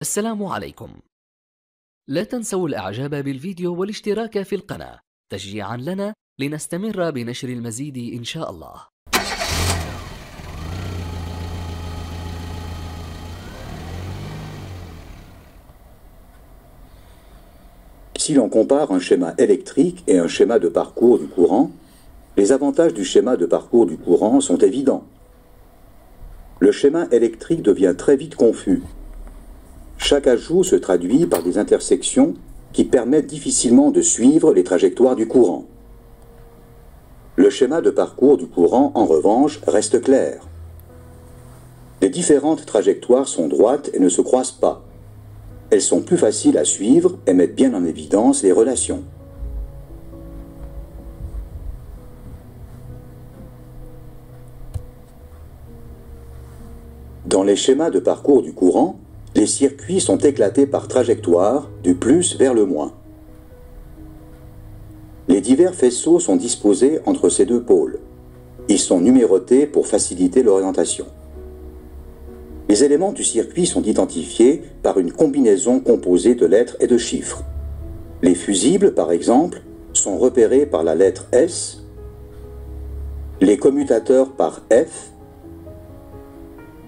السلام عليكم. لا تنسوا الإعجاب بالفيديو والاشتراك في القناة تشجيعا لنا لنستمر بنشر المزيد إن شاء الله. Si l'on compare un schéma électrique et un schéma de parcours du courant, les avantages du schéma de parcours du courant sont évidents. Le schéma électrique devient très vite confus. Chaque ajout se traduit par des intersections qui permettent difficilement de suivre les trajectoires du courant. Le schéma de parcours du courant, en revanche, reste clair. Les différentes trajectoires sont droites et ne se croisent pas. Elles sont plus faciles à suivre et mettent bien en évidence les relations. Dans les schémas de parcours du courant, les circuits sont éclatés par trajectoire, du plus vers le moins. Les divers faisceaux sont disposés entre ces deux pôles. Ils sont numérotés pour faciliter l'orientation. Les éléments du circuit sont identifiés par une combinaison composée de lettres et de chiffres. Les fusibles, par exemple, sont repérés par la lettre S, les commutateurs par F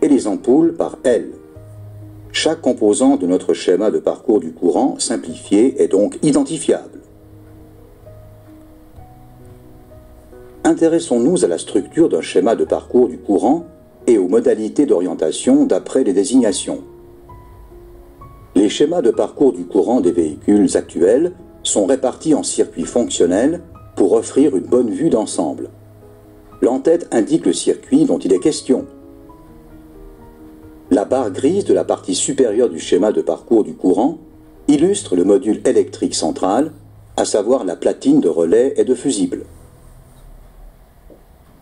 et les ampoules par L. Chaque composant de notre schéma de parcours du courant simplifié est donc identifiable. Intéressons-nous à la structure d'un schéma de parcours du courant et aux modalités d'orientation d'après les désignations. Les schémas de parcours du courant des véhicules actuels sont répartis en circuits fonctionnels pour offrir une bonne vue d'ensemble. L'en-tête indique le circuit dont il est question. La barre grise de la partie supérieure du schéma de parcours du courant illustre le module électrique central, à savoir la platine de relais et de fusible.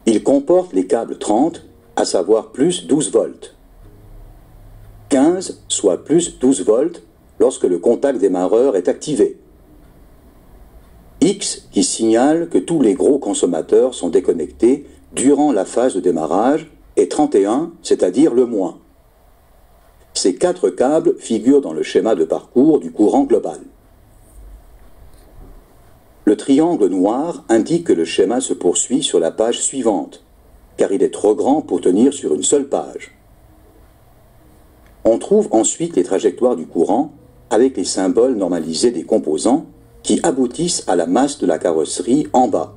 Il comporte les câbles 30, à savoir plus 12 volts. 15, soit plus 12 volts, lorsque le contact démarreur est activé. X, qui signale que tous les gros consommateurs sont déconnectés durant la phase de démarrage, et 31, c'est-à-dire le moins. Ces 4 câbles figurent dans le schéma de parcours du courant global. Le triangle noir indique que le schéma se poursuit sur la page suivante, car il est trop grand pour tenir sur une seule page. On trouve ensuite les trajectoires du courant avec les symboles normalisés des composants qui aboutissent à la masse de la carrosserie en bas.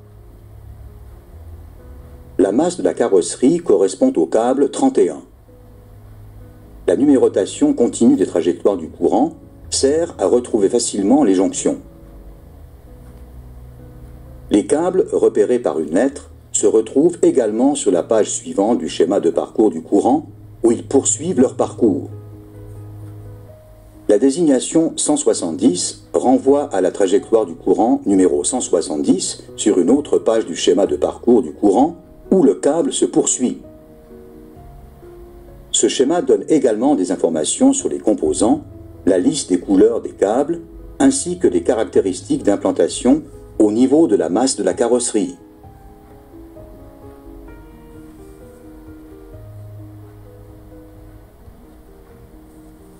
La masse de la carrosserie correspond au câble 31. La numérotation continue des trajectoires du courant sert à retrouver facilement les jonctions. Les câbles repérés par une lettre se retrouvent également sur la page suivante du schéma de parcours du courant où ils poursuivent leur parcours. La désignation 170 renvoie à la trajectoire du courant numéro 170 sur une autre page du schéma de parcours du courant où le câble se poursuit. Ce schéma donne également des informations sur les composants, la liste des couleurs des câbles, ainsi que des caractéristiques d'implantation au niveau de la masse de la carrosserie.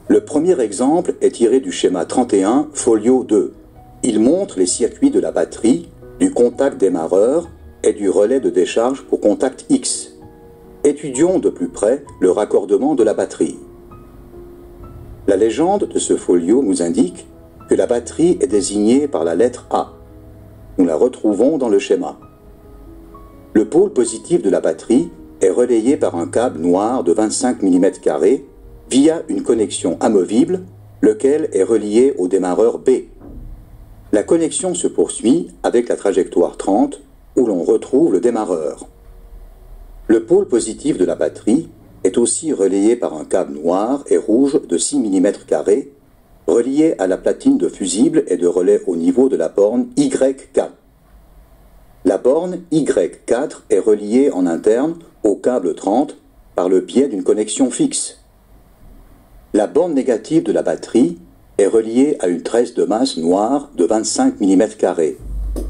Le premier exemple est tiré du schéma 31, folio 2. Il montre les circuits de la batterie, du contact démarreur et du relais de décharge pour contact X. Étudions de plus près le raccordement de la batterie. La légende de ce folio nous indique que la batterie est désignée par la lettre A. Nous la retrouvons dans le schéma. Le pôle positif de la batterie est relayé par un câble noir de 25 mm² via une connexion amovible, lequel est relié au démarreur B. La connexion se poursuit avec la trajectoire 30 où l'on retrouve le démarreur. Le pôle positif de la batterie est aussi relayé par un câble noir et rouge de 6 mm², relié à la platine de fusible et de relais au niveau de la borne Y4. La borne Y4 est reliée en interne au câble 30 par le biais d'une connexion fixe. La borne négative de la batterie est relié à une tresse de masse noire de 25 mm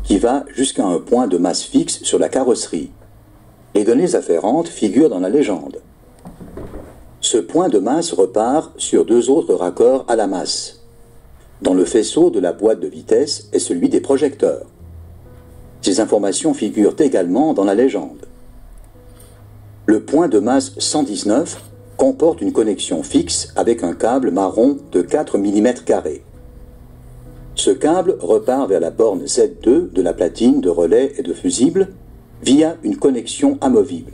qui va jusqu'à un point de masse fixe sur la carrosserie. Les données afférentes figurent dans la légende. Ce point de masse repart sur deux autres raccords à la masse. Dans le faisceau de la boîte de vitesse est celui des projecteurs. Ces informations figurent également dans la légende. Le point de masse 119 comporte une connexion fixe avec un câble marron de 4 mm. Ce câble repart vers la borne Z2 de la platine de relais et de fusible via une connexion amovible.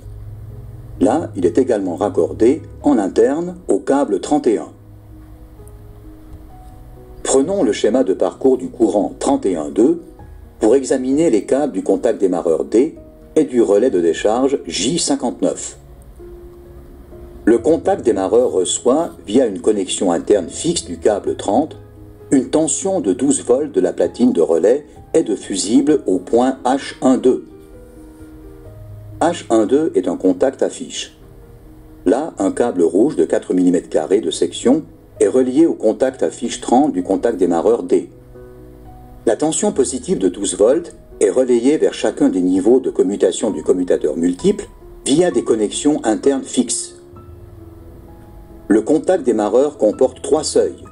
Là, il est également raccordé en interne au câble 31. Prenons le schéma de parcours du courant 31.2 pour examiner les câbles du contact démarreur D et du relais de décharge J59. Le contact démarreur reçoit, via une connexion interne fixe du câble 30, une tension de 12 volts de la platine de relais et de fusible au point H12. H12 est un contact à fiche. Là, un câble rouge de 4 mm de section est relié au contact à fiche 30 du contact démarreur D. La tension positive de 12 volts est relayée vers chacun des niveaux de commutation du commutateur multiple via des connexions internes fixes. Le contact démarreur comporte 3 seuils.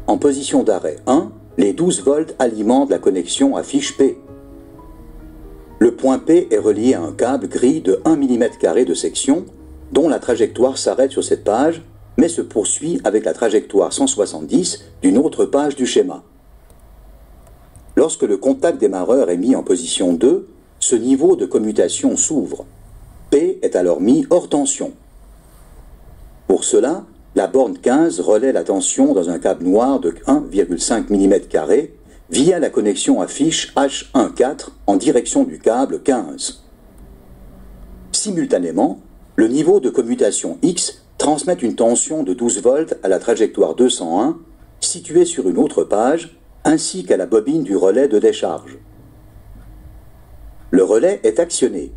En position d'arrêt 1, les 12 volts alimentent la connexion à fiche P. Le point P est relié à un câble gris de 1 mm de section, dont la trajectoire s'arrête sur cette page, mais se poursuit avec la trajectoire 170 d'une autre page du schéma. Lorsque le contact démarreur est mis en position 2, ce niveau de commutation s'ouvre. P est alors mis hors tension. Pour cela, la borne 15 relaie la tension dans un câble noir de 1,5 mm via la connexion à fiche H14 en direction du câble 15. Simultanément, le niveau de commutation X transmet une tension de 12 volts à la trajectoire 201 située sur une autre page ainsi qu'à la bobine du relais de décharge. Le relais est actionné.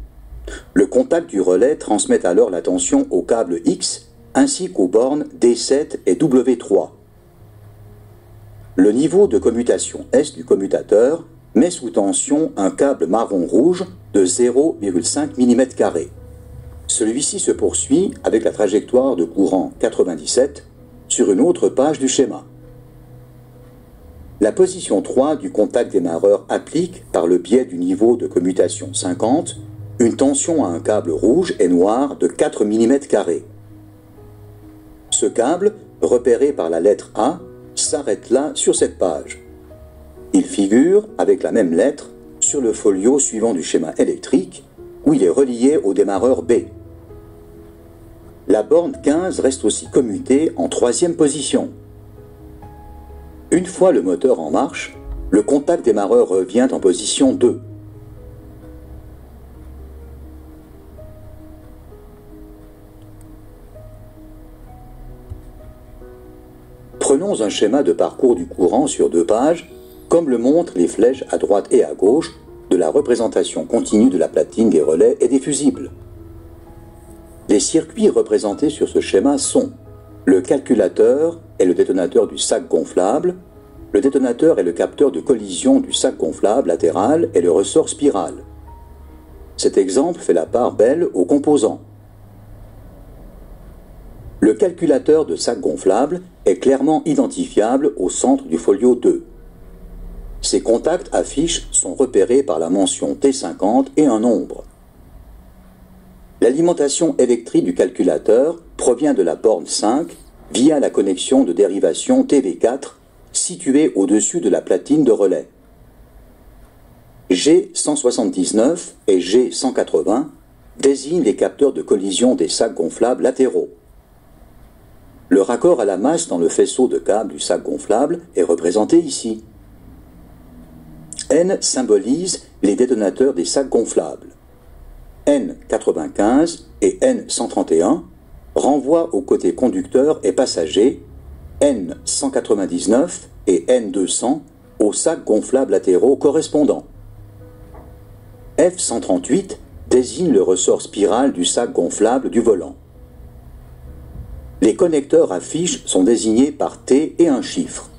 Le contact du relais transmet alors la tension au câble X ainsi qu'aux bornes D7 et W3. Le niveau de commutation S du commutateur met sous tension un câble marron-rouge de 0,5 mm. Celui-ci se poursuit avec la trajectoire de courant 97 sur une autre page du schéma. La position 3 du contact démarreur applique, par le biais du niveau de commutation 50, une tension à un câble rouge et noir de 4 mm. Ce câble, repéré par la lettre A, s'arrête là sur cette page. Il figure, avec la même lettre, sur le folio suivant du schéma électrique, où il est relié au démarreur B. La borne 15 reste aussi commutée en troisième position. Une fois le moteur en marche, le contact démarreur revient en position 2. Prenons un schéma de parcours du courant sur 2 pages, comme le montrent les flèches à droite et à gauche de la représentation continue de la platine des relais et des fusibles. Les circuits représentés sur ce schéma sont le calculateur et le détonateur du sac gonflable, le détonateur et le capteur de collision du sac gonflable latéral et le ressort spiral. Cet exemple fait la part belle aux composants. Le calculateur de sac gonflable est clairement identifiable au centre du folio 2. Ses contacts à fiche sont repérés par la mention T50 et un nombre. L'alimentation électrique du calculateur provient de la borne 5 via la connexion de dérivation TV4 située au-dessus de la platine de relais. G179 et G180 désignent les capteurs de collision des sacs gonflables latéraux. Le raccord à la masse dans le faisceau de câbles du sac gonflable est représenté ici. N symbolise les détonateurs des sacs gonflables. N95 et N131 renvoient aux côtés conducteur et passager, N199 et N200 aux sacs gonflables latéraux correspondants. F138 désigne le ressort spiral du sac gonflable du volant. Les connecteurs à fiche sont désignés par T et un chiffre.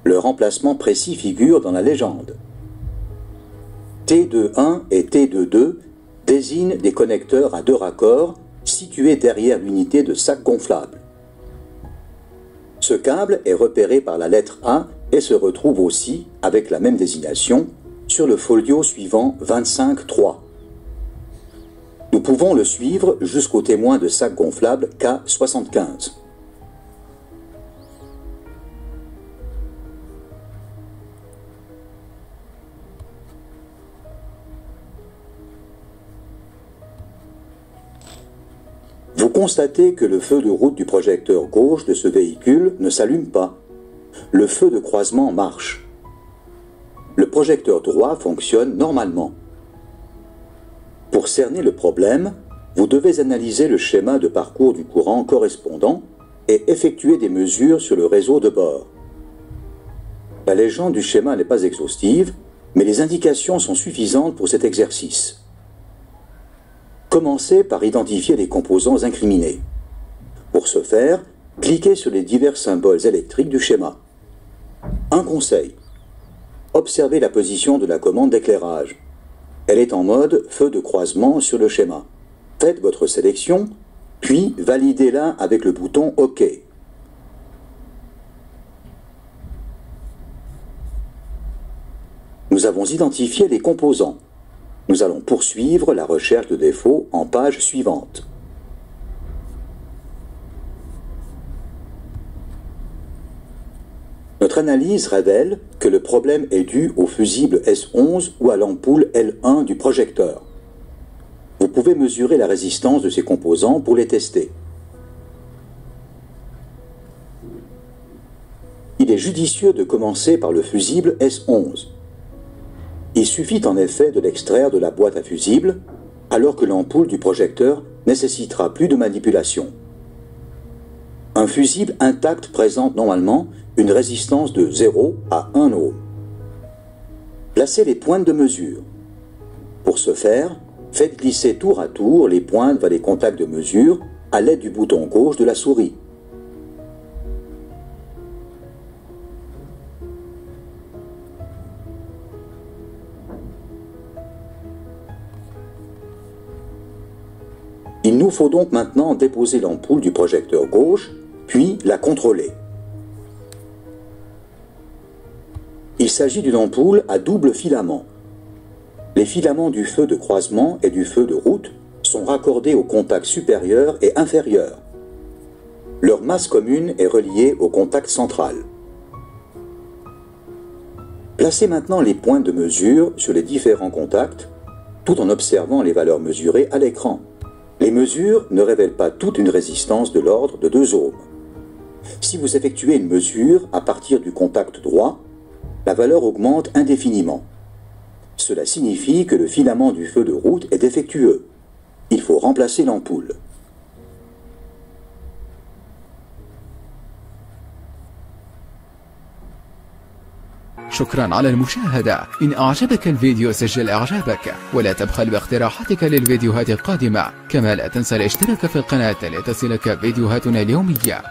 Leur emplacement précis figure dans la légende. T21 et T22 désignent des connecteurs à 2 raccords situés derrière l'unité de sac gonflable. Ce câble est repéré par la lettre A et se retrouve aussi, avec la même désignation, sur le folio suivant 25.3. Nous pouvons le suivre jusqu'au témoin de sac gonflable K75. Vous constatez que le feu de route du projecteur gauche de ce véhicule ne s'allume pas. Le feu de croisement marche. Le projecteur droit fonctionne normalement. Pour cerner le problème, vous devez analyser le schéma de parcours du courant correspondant et effectuer des mesures sur le réseau de bord. La légende du schéma n'est pas exhaustive, mais les indications sont suffisantes pour cet exercice. Commencez par identifier les composants incriminés. Pour ce faire, cliquez sur les divers symboles électriques du schéma. Un conseil. Observez la position de la commande d'éclairage. Elle est en mode feu de croisement sur le schéma. Faites votre sélection, puis validez-la avec le bouton OK. Nous avons identifié les composants. Nous allons poursuivre la recherche de défauts en page suivante. Notre analyse révèle que le problème est dû au fusible S11 ou à l'ampoule L1 du projecteur. Vous pouvez mesurer la résistance de ces composants pour les tester. Il est judicieux de commencer par le fusible S11. Il suffit en effet de l'extraire de la boîte à fusibles, alors que l'ampoule du projecteur nécessitera plus de manipulation. Un fusible intact présente normalement une résistance de 0 à 1 ohm. Placez les pointes de mesure. Pour ce faire, faites glisser tour à tour les pointes vers les contacts de mesure à l'aide du bouton gauche de la souris. Il nous faut donc maintenant déposer l'ampoule du projecteur gauche, puis la contrôler. Il s'agit d'une ampoule à double filament. Les filaments du feu de croisement et du feu de route sont raccordés au contact supérieur et inférieur. Leur masse commune est reliée au contact central. Placez maintenant les pointes de mesure sur les différents contacts, tout en observant les valeurs mesurées à l'écran. Les mesures ne révèlent pas toute une résistance de l'ordre de 2 ohms. Si vous effectuez une mesure à partir du contact droit, la valeur augmente indéfiniment. Cela signifie que le filament du feu de route est défectueux. Il faut remplacer l'ampoule. شكرا على المشاهدة. إن أعجبك الفيديو سجل إعجابك ولا تبخل باقتراحاتك للفيديوهات القادمة، كما لا تنسى الاشتراك في القناة لتصلك فيديوهاتنا اليومية.